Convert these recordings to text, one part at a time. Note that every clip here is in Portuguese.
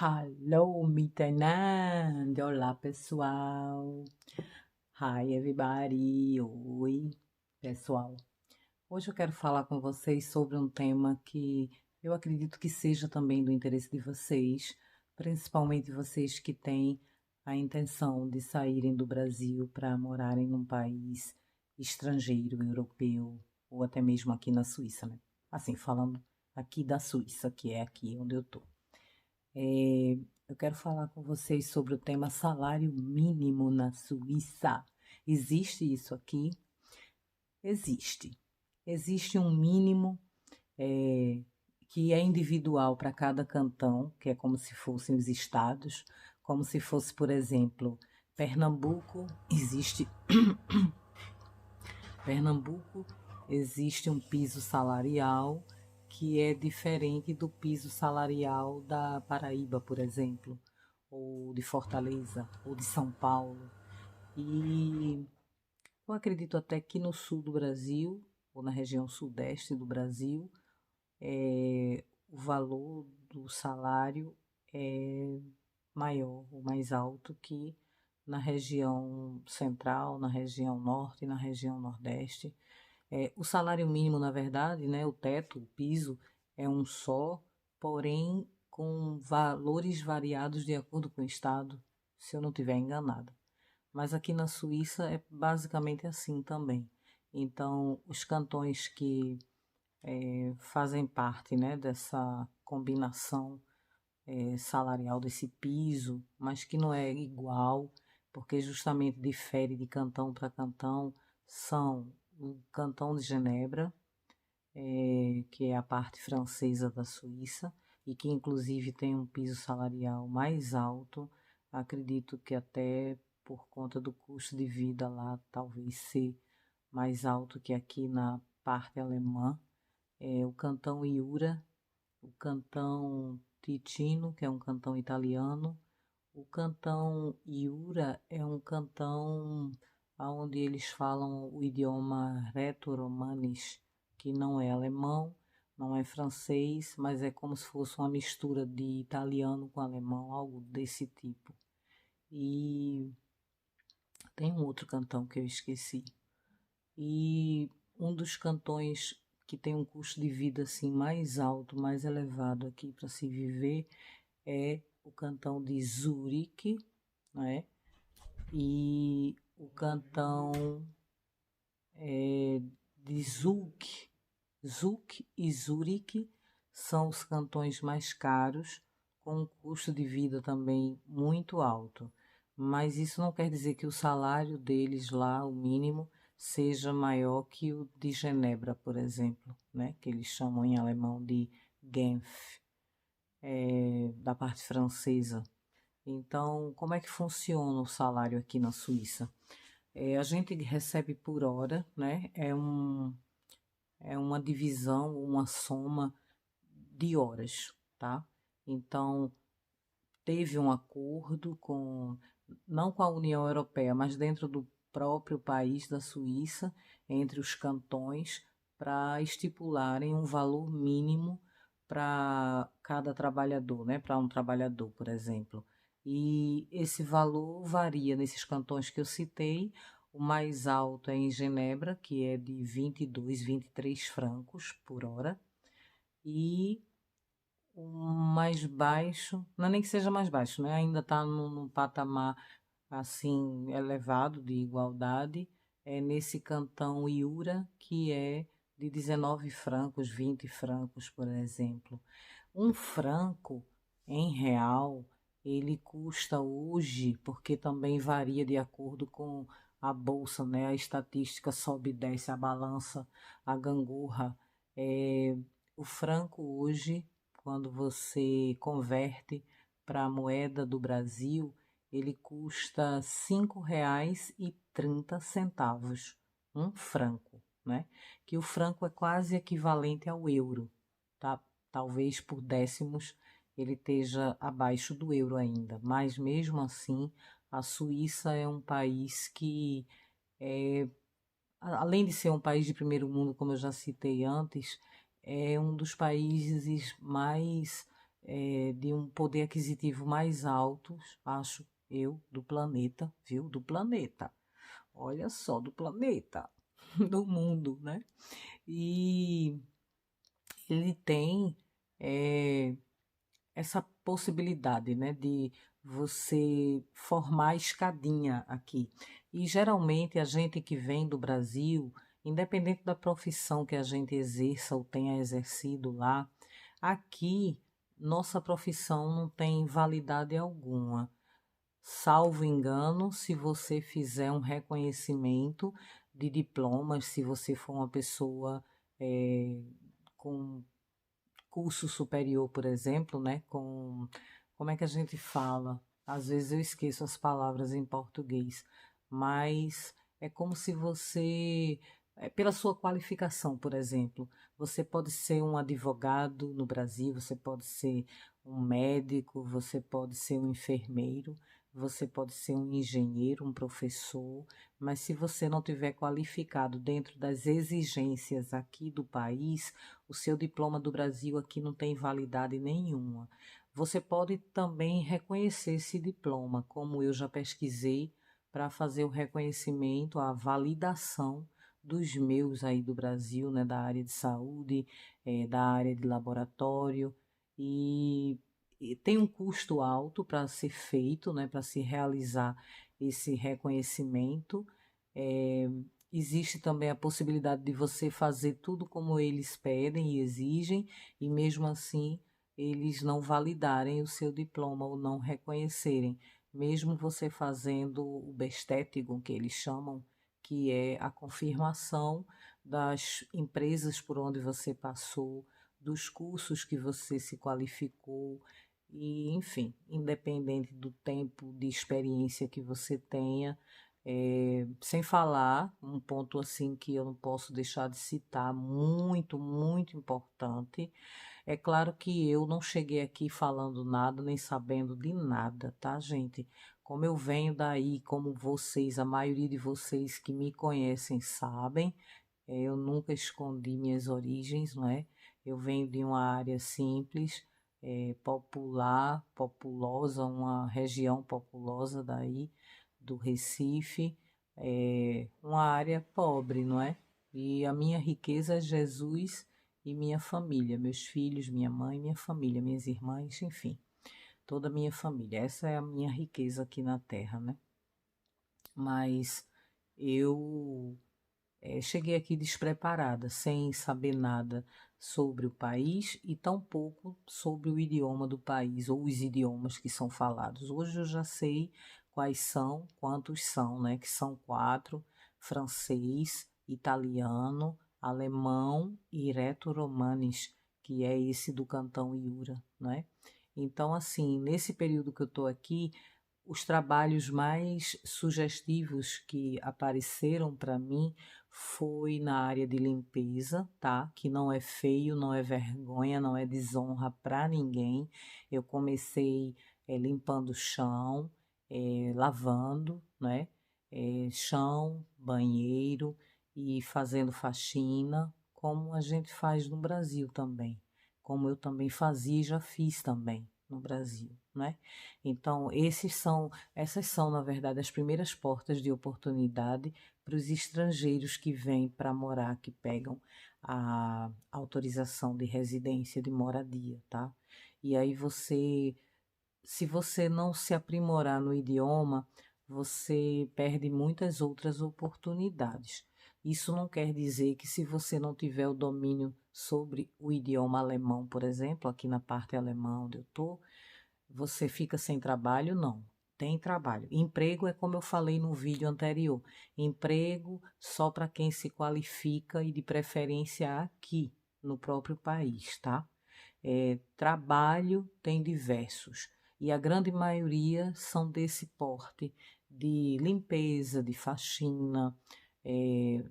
Hello, Mitenand! Olá, pessoal! Hi, everybody! Oi, pessoal! Hoje eu quero falar com vocês sobre um tema que eu acredito que seja também do interesse de vocês, principalmente vocês que têm a intenção de saírem do Brasil para morarem num país estrangeiro, europeu, ou até mesmo aqui na Suíça, né? Assim, falando aqui da Suíça, que é aqui onde eu tô. Eu quero falar com vocês sobre o tema salário mínimo na Suíça. Existe isso aqui? Existe. Existe um mínimo eh, que é individual para cada cantão, que é como se fossem os estados, como se fosse, por exemplo, Pernambuco, existe Pernambuco, existe um piso salarial que é diferente do piso salarial da Paraíba, por exemplo, ou de Fortaleza, ou de São Paulo. E eu acredito até que no sul do Brasil, ou na região sudeste do Brasil, o valor do salário é maior, ou mais alto que na região central, na região norte e na região nordeste. O salário mínimo, na verdade, né, o teto, o piso, é um só, porém com valores variados de acordo com o estado, se eu não estiver enganada. Mas aqui na Suíça é basicamente assim também. Então, os cantões que fazem parte, né, dessa combinação salarial, desse piso, mas que não é igual, porque justamente difere de cantão para cantão, são o Cantão de Genebra, que é a parte francesa da Suíça, e que inclusive tem um piso salarial mais alto, acredito que até por conta do custo de vida lá, talvez ser mais alto que aqui na parte alemã. O Cantão Iura, o Cantão Ticino, que é um cantão italiano. O Cantão Iura é um cantão onde eles falam o idioma reto-romanes, que não é alemão, não é francês, mas é como se fosse uma mistura de italiano com alemão, algo desse tipo. E tem um outro cantão que eu esqueci. E um dos cantões que tem um custo de vida assim mais alto, mais elevado aqui para se viver é o cantão de Zurique, né? E o cantão de Zug. Zug e Zurique são os cantões mais caros, com um custo de vida também muito alto. Mas isso não quer dizer que o salário deles lá, o mínimo, seja maior que o de Genebra, por exemplo, né? Que eles chamam em alemão de Genf, da parte francesa. Então, como é que funciona o salário aqui na Suíça? A gente recebe por hora, né? É uma divisão, uma soma de horas, tá? Então, teve um acordo com, não com a União Europeia, mas dentro do próprio país da Suíça, entre os cantões, para estipularem um valor mínimo para cada trabalhador, né? Para um trabalhador, por exemplo. E esse valor varia nesses cantões que eu citei. O mais alto é em Genebra, que é de 22, 23 francos por hora. E o mais baixo, não é nem que seja mais baixo, né? Ainda está num patamar assim elevado de igualdade, é nesse cantão Iura, que é de 19 francos, 20 francos, por exemplo. Um franco em real, ele custa hoje, porque também varia de acordo com a bolsa, né? A estatística sobe e desce, a balança, a gangorra. É, o franco hoje, quando você converte para a moeda do Brasil, ele custa R$ 5,30, um franco, né? Que o franco é quase equivalente ao euro, tá? Talvez por décimos ele esteja abaixo do euro ainda, mas mesmo assim a Suíça é um país que além de ser um país de primeiro mundo, como eu já citei antes, é um dos países mais de um poder aquisitivo mais alto, acho eu, do planeta, viu? Do planeta. Olha só, do planeta, do mundo, né? E ele tem eh, essa possibilidade, né, de você formar escadinha aqui. E geralmente a gente que vem do Brasil, independente da profissão que a gente exerça ou tenha exercido lá, aqui nossa profissão não tem validade alguma. Salvo engano, se você fizer um reconhecimento de diplomas, se você for uma pessoa com curso superior, por exemplo, né? Como é que a gente fala? Às vezes eu esqueço as palavras em português, mas é como se você, pela sua qualificação, por exemplo, você pode ser um advogado no Brasil, você pode ser um médico, você pode ser um enfermeiro, você pode ser um engenheiro, um professor, mas se você não tiver qualificado dentro das exigências aqui do país, o seu diploma do Brasil aqui não tem validade nenhuma. Você pode também reconhecer esse diploma, como eu já pesquisei, para fazer o reconhecimento, a validação dos meus aí do Brasil, né, da área de saúde, da área de laboratório, e, e tem um custo alto para ser feito, né, para se realizar esse reconhecimento. É, existe também a possibilidade de você fazer tudo como eles pedem e exigem, e mesmo assim eles não validarem o seu diploma ou não reconhecerem, mesmo você fazendo o bestético, que eles chamam, que é a confirmação das empresas por onde você passou, dos cursos que você se qualificou, e enfim, independente do tempo de experiência que você tenha, sem falar, um ponto assim que eu não posso deixar de citar, muito, muito importante. É claro que eu não cheguei aqui falando nada, nem sabendo de nada, tá, gente? Como eu venho daí, como vocês, a maioria de vocês que me conhecem sabem, eu nunca escondi minhas origens, não é? Eu venho de uma área simples, popular, populosa, uma região populosa daí do Recife, uma área pobre, não é? E a minha riqueza é Jesus e minha família, meus filhos, minha mãe, minha família, minhas irmãs, enfim, toda a minha família. Essa é a minha riqueza aqui na Terra, né? Mas eu cheguei aqui despreparada, sem saber nada sobre o país e tampouco sobre o idioma do país ou os idiomas que são falados. Hoje eu já sei quais são, quantos são, né? Que são quatro: francês, italiano, alemão e reto-romanes, que é esse do cantão Iura, né? Então, assim, nesse período que eu estou aqui, os trabalhos mais sugestivos que apareceram para mim foi na área de limpeza, tá? Que não é feio, não é vergonha, não é desonra para ninguém. Eu comecei limpando o chão, lavando, né? Chão, banheiro e fazendo faxina, como a gente faz no Brasil também, como eu também fazia e já fiz também no Brasil, né? Então, essas são, na verdade, as primeiras portas de oportunidade para os estrangeiros que vêm para morar, que pegam a autorização de residência, de moradia, tá? E aí se você não se aprimorar no idioma, você perde muitas outras oportunidades. Isso não quer dizer que se você não tiver o domínio sobre o idioma alemão, por exemplo, aqui na parte alemã onde eu estou, você fica sem trabalho? Não. Tem trabalho. Emprego é como eu falei no vídeo anterior. Emprego só para quem se qualifica e de preferência aqui no próprio país, tá? Trabalho tem diversos e a grande maioria são desse porte de limpeza, de faxina,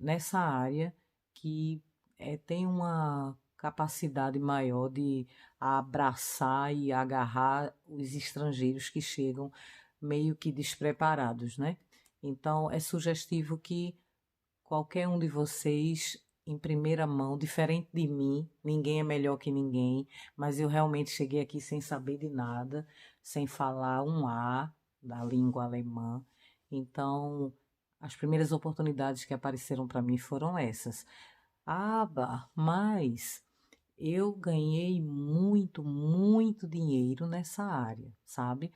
nessa área que tem uma capacidade maior de abraçar e agarrar os estrangeiros que chegam meio que despreparados, né? Então é sugestivo que qualquer um de vocês em primeira mão, diferente de mim, ninguém é melhor que ninguém, mas eu realmente cheguei aqui sem saber de nada, sem falar um A da língua alemã. Então, as primeiras oportunidades que apareceram para mim foram essas. Ah, bah, mas eu ganhei muito, muito dinheiro nessa área, sabe?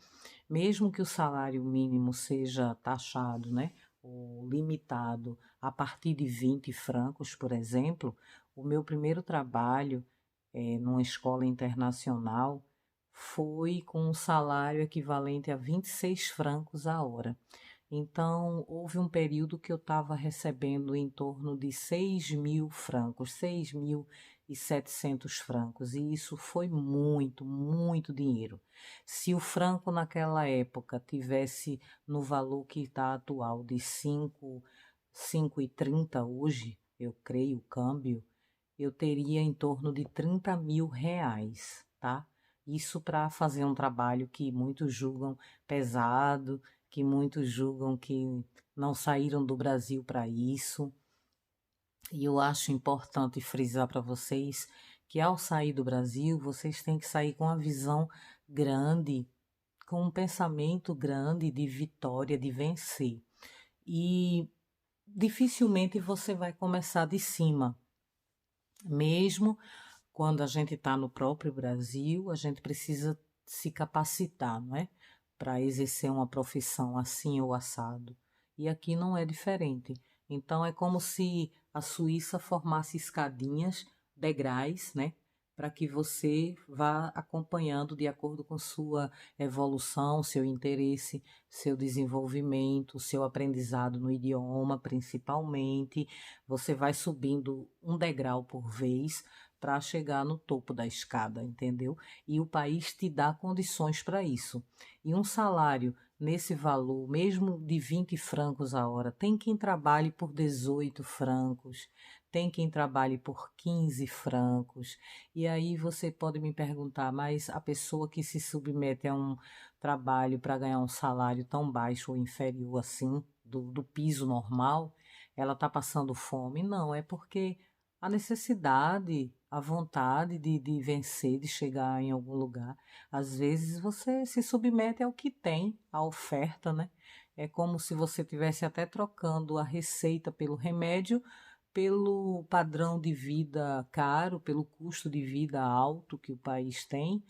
Mesmo que o salário mínimo seja taxado, né, ou limitado a partir de 20 francos, por exemplo, o meu primeiro trabalho numa escola internacional foi com um salário equivalente a 26 francos a hora. Então, houve um período que eu estava recebendo em torno de 6.000 francos, 6.700 francos, e isso foi muito, muito dinheiro. Se o franco naquela época tivesse no valor que está atual de 5,30 hoje, eu creio, o câmbio, eu teria em torno de 30.000 reais, tá? Isso para fazer um trabalho que muitos julgam pesado, que muitos julgam que não saíram do Brasil para isso. E eu acho importante frisar para vocês que ao sair do Brasil, vocês têm que sair com uma visão grande, com um pensamento grande de vitória, de vencer. E dificilmente você vai começar de cima. Mesmo quando a gente está no próprio Brasil, a gente precisa se capacitar, não é? Para exercer uma profissão assim ou assado. E aqui não é diferente. Então é como se a Suíça formasse escadinhas, degraus, né? Para que você vá acompanhando de acordo com sua evolução, seu interesse, seu desenvolvimento, seu aprendizado no idioma, principalmente. Você vai subindo um degrau por vez para chegar no topo da escada, entendeu? E o país te dá condições para isso. E um salário nesse valor, mesmo de 20 francos a hora, tem quem trabalhe por 18 francos, tem quem trabalhe por 15 francos. E aí você pode me perguntar, mas a pessoa que se submete a um trabalho para ganhar um salário tão baixo ou inferior assim, do piso normal, ela está passando fome? Não, é porque a necessidade, a vontade de vencer, de chegar em algum lugar. Às vezes você se submete ao que tem, à oferta, né? É como se você tivesse até trocando a receita pelo remédio, pelo padrão de vida caro, pelo custo de vida alto que o país tem.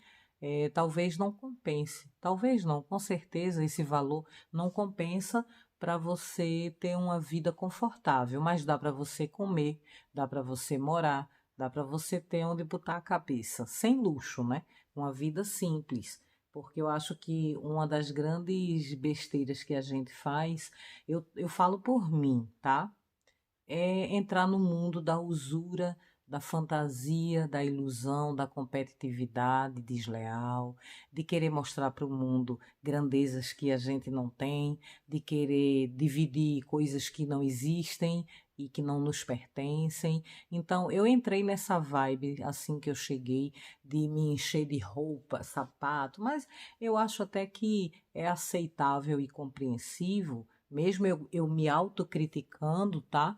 Talvez não compense, talvez não, com certeza esse valor não compensa para você ter uma vida confortável, mas dá para você comer, dá para você morar, dá para você ter onde botar a cabeça, sem luxo, né? Uma vida simples. Porque eu acho que uma das grandes besteiras que a gente faz, eu falo por mim, tá? É entrar no mundo da usura, da fantasia, da ilusão, da competitividade desleal, de querer mostrar para o mundo grandezas que a gente não tem, de querer dividir coisas que não existem e que não nos pertencem. Então, eu entrei nessa vibe assim que eu cheguei, de me encher de roupa, sapato, mas eu acho até que é aceitável e compreensivo, mesmo eu me autocriticando, tá?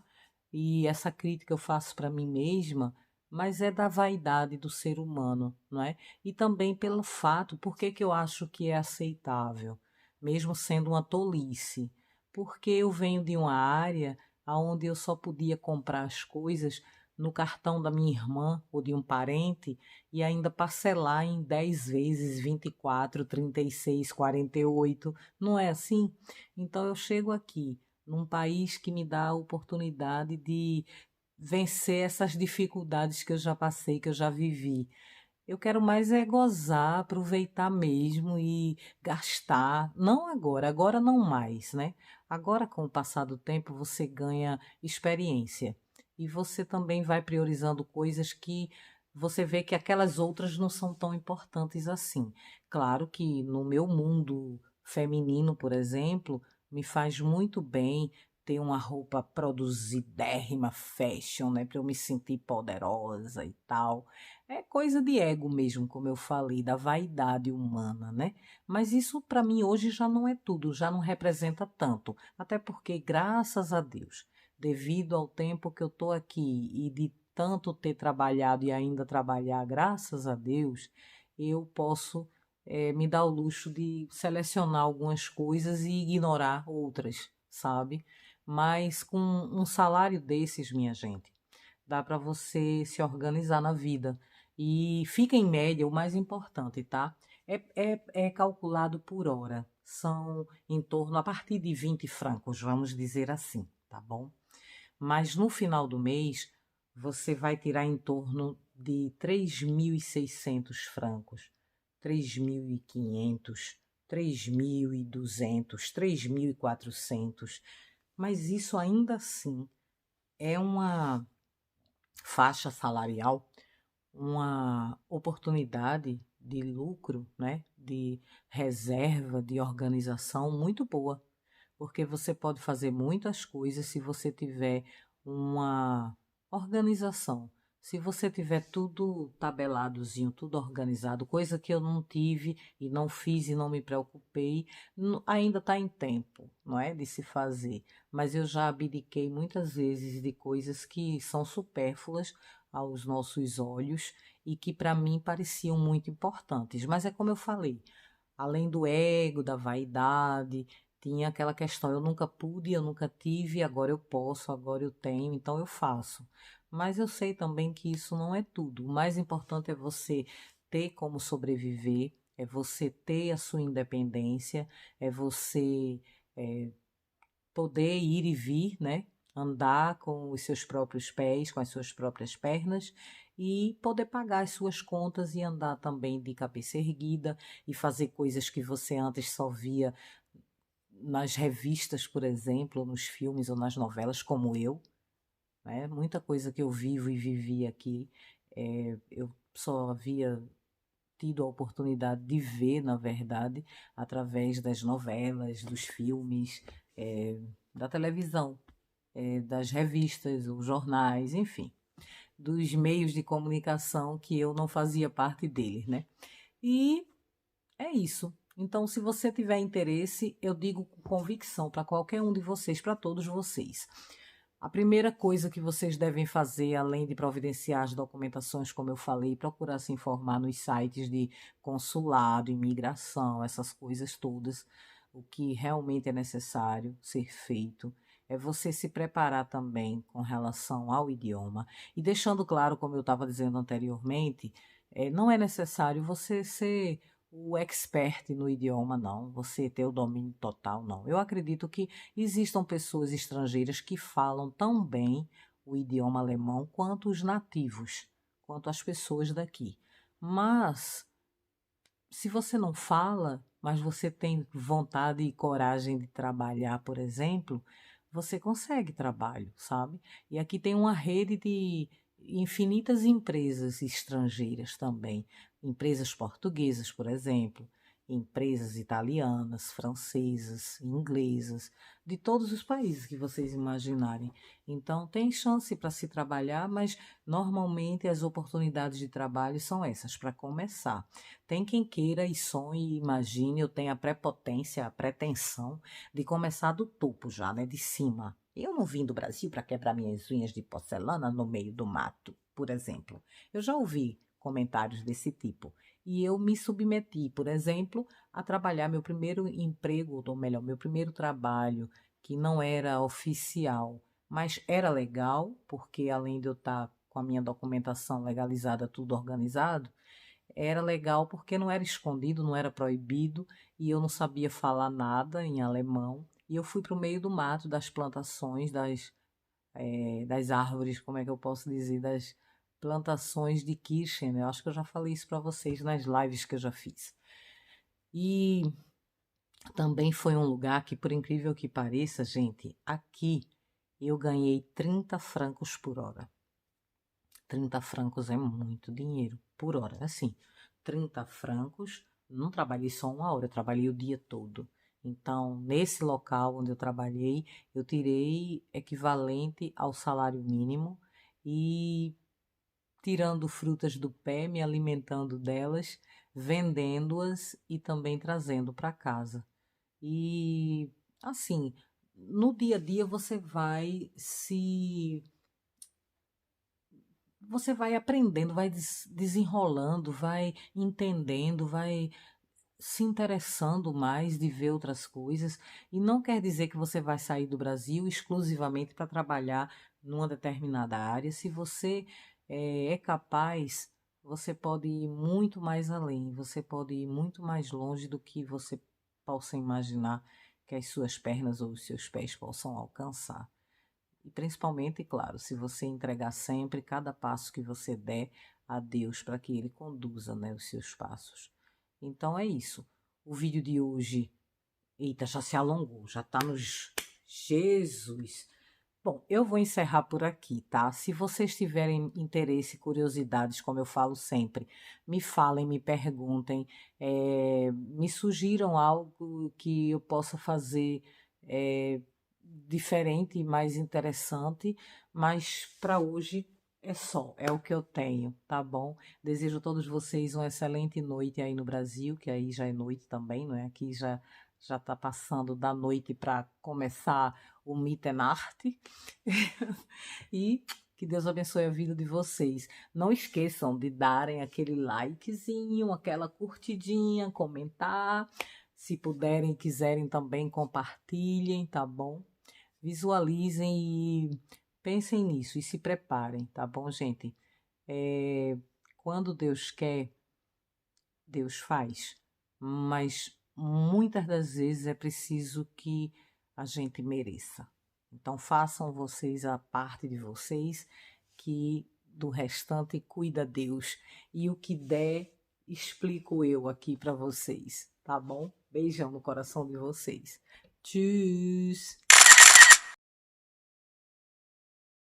E essa crítica eu faço para mim mesma, mas é da vaidade do ser humano, não é? E também pelo fato, por que que eu acho que é aceitável, mesmo sendo uma tolice? Porque eu venho de uma área onde eu só podia comprar as coisas no cartão da minha irmã ou de um parente e ainda parcelar em 10 vezes, 24, 36, 48, não é assim? Então eu chego aqui num país que me dá a oportunidade de vencer essas dificuldades que eu já passei, que eu já vivi. Eu quero mais é gozar, aproveitar mesmo e gastar. Não agora, agora não mais, né? Agora, com o passar do tempo, você ganha experiência. E você também vai priorizando coisas que você vê que aquelas outras não são tão importantes assim. Claro que no meu mundo feminino, por exemplo, me faz muito bem ter uma roupa produzidérrima, fashion, né? Para eu me sentir poderosa e tal. É coisa de ego mesmo, como eu falei, da vaidade humana, né? Mas isso para mim hoje já não é tudo, já não representa tanto. Até porque, graças a Deus, devido ao tempo que eu estou aqui e de tanto ter trabalhado e ainda trabalhar, graças a Deus, eu posso me dar o luxo de selecionar algumas coisas e ignorar outras, sabe? Mas com um salário desses, minha gente, dá para você se organizar na vida. E fica em média, o mais importante, tá? É calculado por hora. São em torno, a partir de 20 francos, vamos dizer assim, tá bom? Mas no final do mês, você vai tirar em torno de 3.600 francos, 3.500, 3.200, 3.400. Mas isso ainda assim é uma faixa salarial, uma oportunidade de lucro, né, de reserva, de organização muito boa, porque você pode fazer muitas coisas se você tiver uma organização. Se você tiver tudo tabeladozinho, tudo organizado, coisa que eu não tive e não fiz e não me preocupei, ainda está em tempo, não é, de se fazer. Mas eu já abdiquei muitas vezes de coisas que são supérfluas aos nossos olhos e que para mim pareciam muito importantes. Mas é como eu falei, além do ego, da vaidade, tinha aquela questão, eu nunca pude, eu nunca tive, agora eu posso, agora eu tenho, então eu faço. Mas eu sei também que isso não é tudo. O mais importante é você ter como sobreviver, é você ter a sua independência, é você é, poder ir e vir, né? Andar com os seus próprios pés, com as suas próprias pernas e poder pagar as suas contas e andar também de cabeça erguida e fazer coisas que você antes só via nas revistas, por exemplo, nos filmes ou nas novelas, como eu, né? Muita coisa que eu vivo e vivi aqui, eu só havia tido a oportunidade de ver, na verdade, através das novelas, dos filmes, da televisão, das revistas, os jornais, enfim, dos meios de comunicação que eu não fazia parte deles, né? E é isso. Então, se você tiver interesse, eu digo com convicção para qualquer um de vocês, para todos vocês. A primeira coisa que vocês devem fazer, além de providenciar as documentações, como eu falei, procurar se informar nos sites de consulado, imigração, essas coisas todas, o que realmente é necessário ser feito, é você se preparar também com relação ao idioma. E deixando claro, como eu estava dizendo anteriormente, não é necessário você ser o expert no idioma, não, você ter o domínio total, não. Eu acredito que existam pessoas estrangeiras que falam tão bem o idioma alemão quanto os nativos, quanto as pessoas daqui. Mas, se você não fala, mas você tem vontade e coragem de trabalhar, por exemplo, você consegue trabalho, sabe? E aqui tem uma rede de infinitas empresas estrangeiras também, empresas portuguesas, por exemplo, empresas italianas, francesas, inglesas, de todos os países que vocês imaginarem. Então, tem chance para se trabalhar, mas normalmente as oportunidades de trabalho são essas, para começar. Tem quem queira e sonhe e imagine, eu tenho a prepotência, a pretensão de começar do topo já, né, de cima. Eu não vim do Brasil para quebrar minhas unhas de porcelana no meio do mato, por exemplo. Eu já ouvi comentários desse tipo. E eu me submeti, por exemplo, a trabalhar meu primeiro emprego, ou melhor, meu primeiro trabalho, que não era oficial, mas era legal, porque além de eu estar com a minha documentação legalizada, tudo organizado, era legal porque não era escondido, não era proibido, e eu não sabia falar nada em alemão. E eu fui para o meio do mato, das plantações, das árvores, como é que eu posso dizer, das plantações de Kirchen. Eu acho que eu já falei isso para vocês nas lives que eu já fiz. E também foi um lugar que, por incrível que pareça, gente, aqui eu ganhei 30 francos por hora. 30 francos é muito dinheiro por hora. Assim, 30 francos, não trabalhei só uma hora, eu trabalhei o dia todo. Então, nesse local onde eu trabalhei, eu tirei equivalente ao salário mínimo e tirando frutas do pé, me alimentando delas, vendendo-as e também trazendo para casa. E assim, no dia a dia você vai aprendendo, vai desenrolando, vai entendendo, vai se interessando mais de ver outras coisas. E não quer dizer que você vai sair do Brasil exclusivamente para trabalhar numa determinada área. Se você é capaz, você pode ir muito mais além, você pode ir muito mais longe do que você possa imaginar que as suas pernas ou os seus pés possam alcançar. E principalmente, claro, se você entregar sempre cada passo que você der a Deus para que Ele conduza, né, os seus passos. Então é isso. O vídeo de hoje, eita, já se alongou, já tá nos Jesus. Bom, eu vou encerrar por aqui, tá? Se vocês tiverem interesse e curiosidades, como eu falo sempre, me falem, me perguntem, me sugiram algo que eu possa fazer diferente e mais interessante, mas para hoje é só, é o que eu tenho, tá bom? Desejo a todos vocês uma excelente noite aí no Brasil, que aí já é noite também, não é? Aqui já está passando da noite para começar o Mitternacht. E que Deus abençoe a vida de vocês. Não esqueçam de darem aquele likezinho, aquela curtidinha, comentar. Se puderem e quiserem também, compartilhem, tá bom? Visualizem e pensem nisso e se preparem, tá bom, gente? Quando Deus quer, Deus faz. Mas muitas das vezes é preciso que a gente mereça. Então façam vocês a parte de vocês, que do restante cuida Deus. E o que der, explico eu aqui para vocês, tá bom? Beijão no coração de vocês. Tchau!